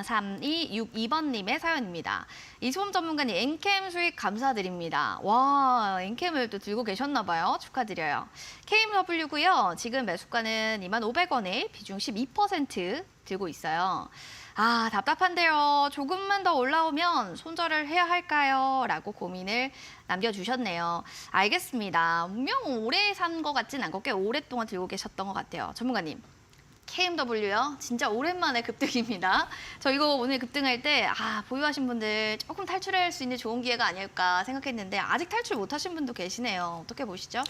3262번님의 사연입니다. 이소음 전문가님, 엔캠 수익 감사드립니다. 와, 엔캠을 또 들고 계셨나 봐요. 축하드려요. KMW고요. 지금 매수가는 25,500원에 비중 12% 들고 있어요. 아, 답답한데요. 조금만 더 올라오면 손절을 해야 할까요? 라고 고민을 남겨주셨네요. 알겠습니다. 분명 오래 산 것 같진 않고 꽤 오랫동안 들고 계셨던 것 같아요. 전문가님. KMW요? 진짜 오랜만에 급등입니다. 저 이거 오늘 급등할 때 보유하신 분들 조금 탈출할 수 있는 좋은 기회가 아닐까 생각했는데 아직 탈출 못하신 분도 계시네요. 어떻게 보시죠?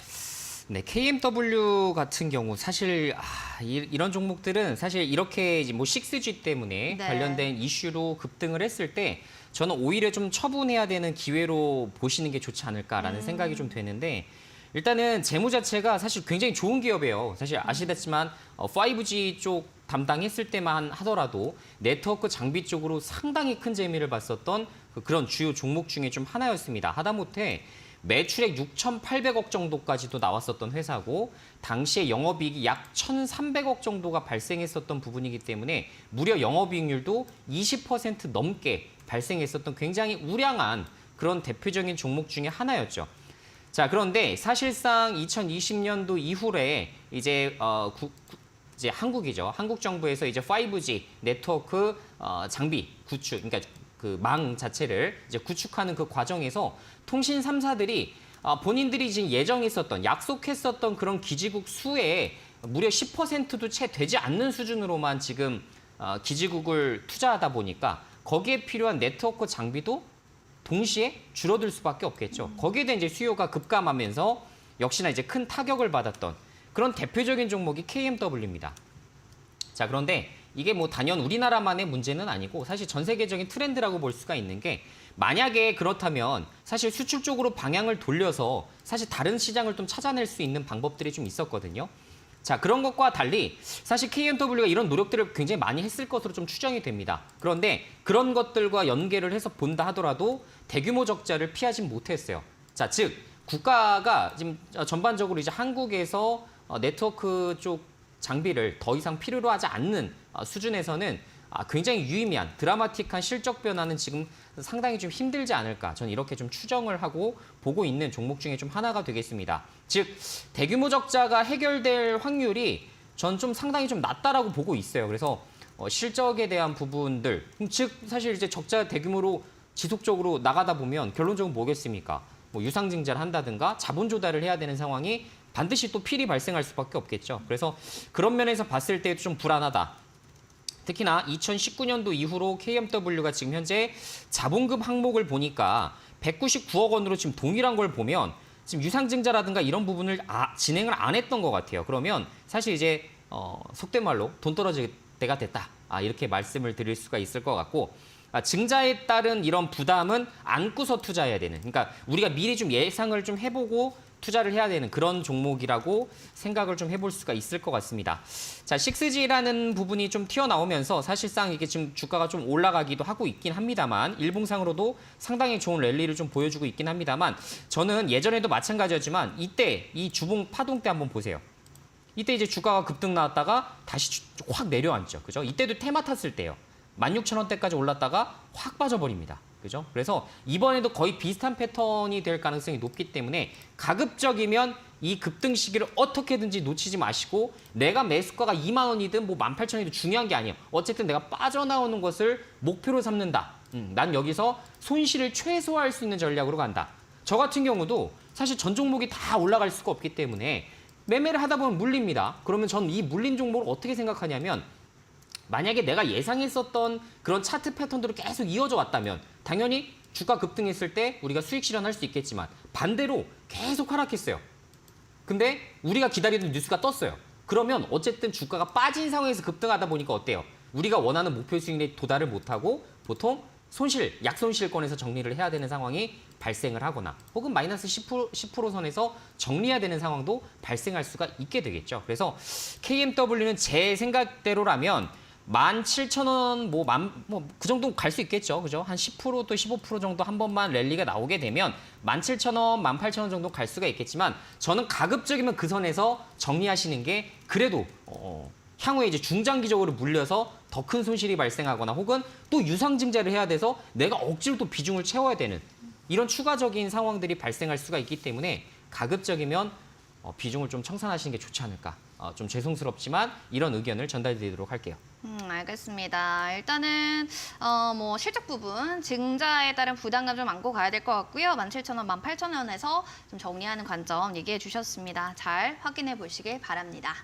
네, KMW 같은 경우 사실 이런 종목들은 사실 이렇게 이제 뭐 6G 때문에 네. 관련된 이슈로 급등을 했을 때 저는 오히려 좀 처분해야 되는 기회로 보시는 게 좋지 않을까라는 생각이 좀 되는데 일단은 재무 자체가 사실 굉장히 좋은 기업이에요. 사실 아시겠지만 5G 쪽 담당했을 때만 하더라도 네트워크 장비 쪽으로 상당히 큰 재미를 봤었던 그런 주요 종목 중에 좀 하나였습니다. 하다못해 매출액 6,800억 정도까지도 나왔었던 회사고 당시에 영업이익이 약 1,300억 정도가 발생했었던 부분이기 때문에 무려 영업이익률도 20% 넘게 발생했었던 굉장히 우량한 그런 대표적인 종목 중에 하나였죠. 자, 그런데 사실상 2020년도 이후에 이제 이제 한국이죠. 한국 정부에서 이제 5G 네트워크 장비 구축, 그러니까 그 망 자체를 이제 구축하는 그 과정에서 통신 3사들이 본인들이 지금 예정했었던 약속했었던 그런 기지국 수에 무려 10%도 채 되지 않는 수준으로만 지금 기지국을 투자하다 보니까 거기에 필요한 네트워크 장비도 동시에 줄어들 수밖에 없겠죠. 거기에 대한 이제 수요가 급감하면서 역시나 이제 큰 타격을 받았던 그런 대표적인 종목이 KMW입니다. 자, 그런데 이게 뭐 단연 우리나라만의 문제는 아니고 사실 전 세계적인 트렌드라고 볼 수가 있는 게 만약에 그렇다면 사실 수출 쪽으로 방향을 돌려서 사실 다른 시장을 좀 찾아낼 수 있는 방법들이 좀 있었거든요. 자, 그런 것과 달리 사실 KMW가 이런 노력들을 굉장히 많이 했을 것으로 좀 추정이 됩니다. 그런데 그런 것들과 연계를 해서 본다 하더라도 대규모 적자를 피하진 못했어요. 자, 즉 국가가 지금 전반적으로 이제 한국에서 네트워크 쪽 장비를 더 이상 필요로 하지 않는 수준에서는 굉장히 유의미한 드라마틱한 실적 변화는 지금 상당히 좀 힘들지 않을까. 저는 이렇게 좀 추정을 하고 보고 있는 종목 중에 좀 하나가 되겠습니다. 즉 대규모 적자가 해결될 확률이 전 좀 상당히 좀 낮다라고 보고 있어요. 그래서 실적에 대한 부분들, 즉 사실 이제 적자 대규모로 지속적으로 나가다 보면 결론적으로 뭐겠습니까? 뭐 유상증자를 한다든가 자본 조달을 해야 되는 상황이 반드시 또 필이 발생할 수밖에 없겠죠. 그래서 그런 면에서 봤을 때도 좀 불안하다. 특히나 2019년도 이후로 KMW가 지금 현재 자본금 항목을 보니까 199억 원으로 지금 동일한 걸 보면 지금 유상증자라든가 이런 부분을 진행을 안 했던 것 같아요. 그러면 사실 이제 속된 말로 돈 떨어질 때가 됐다. 이렇게 말씀을 드릴 수가 있을 것 같고 증자에 따른 이런 부담은 안고서 투자해야 되는. 그러니까 우리가 미리 좀 예상을 좀 해보고 투자를 해야 되는 그런 종목이라고 생각을 좀 해볼 수가 있을 것 같습니다. 자, 6G라는 부분이 좀 튀어나오면서 사실상 이게 지금 주가가 좀 올라가기도 하고 있긴 합니다만 일봉상으로도 상당히 좋은 랠리를 좀 보여주고 있긴 합니다만 저는 예전에도 마찬가지였지만 이때 이 주봉 파동 때 한번 보세요. 이때 이제 주가가 급등 나왔다가 다시 확 내려앉죠. 그죠? 이때도 테마 탔을 때요. 16,000원대까지 올랐다가 확 빠져버립니다. 그죠? 그래서 이번에도 거의 비슷한 패턴이 될 가능성이 높기 때문에 가급적이면 이 급등 시기를 어떻게든지 놓치지 마시고 내가 매수가가 2만 원이든 뭐 18,000원이든 중요한 게 아니에요. 어쨌든 내가 빠져나오는 것을 목표로 삼는다. 난 여기서 손실을 최소화할 수 있는 전략으로 간다. 저 같은 경우도 사실 전 종목이 다 올라갈 수가 없기 때문에 매매를 하다 보면 물립니다. 그러면 전 이 물린 종목을 어떻게 생각하냐면 만약에 내가 예상했었던 그런 차트 패턴대로 계속 이어져 왔다면 당연히 주가 급등했을 때 우리가 수익 실현할 수 있겠지만 반대로 계속 하락했어요. 근데 우리가 기다리던 뉴스가 떴어요. 그러면 어쨌든 주가가 빠진 상황에서 급등하다 보니까 어때요? 우리가 원하는 목표 수익에 도달을 못하고 보통 약손실권에서 정리를 해야 되는 상황이 발생을 하거나 혹은 마이너스 10% 선에서 정리해야 되는 상황도 발생할 수가 있게 되겠죠. 그래서 KMW는 제 생각대로라면 17,000원, 그 정도 갈 수 있겠죠. 그죠? 한 10% 또 15% 정도 한 번만 랠리가 나오게 되면 17,000원, 18,000원 정도 갈 수가 있겠지만 저는 가급적이면 그 선에서 정리하시는 게 그래도 향후에 이제 중장기적으로 물려서 더 큰 손실이 발생하거나 혹은 또 유상증자를 해야 돼서 내가 억지로 또 비중을 채워야 되는 이런 추가적인 상황들이 발생할 수가 있기 때문에 가급적이면 비중을 좀 청산하시는 게 좋지 않을까. 좀 죄송스럽지만 이런 의견을 전달드리도록 할게요. 알겠습니다. 일단은 뭐 실적 부분 증자에 따른 부담감 좀 안고 가야 될 것 같고요. 17,000원, 18,000원에서 좀 정리하는 관점 얘기해 주셨습니다. 잘 확인해 보시길 바랍니다.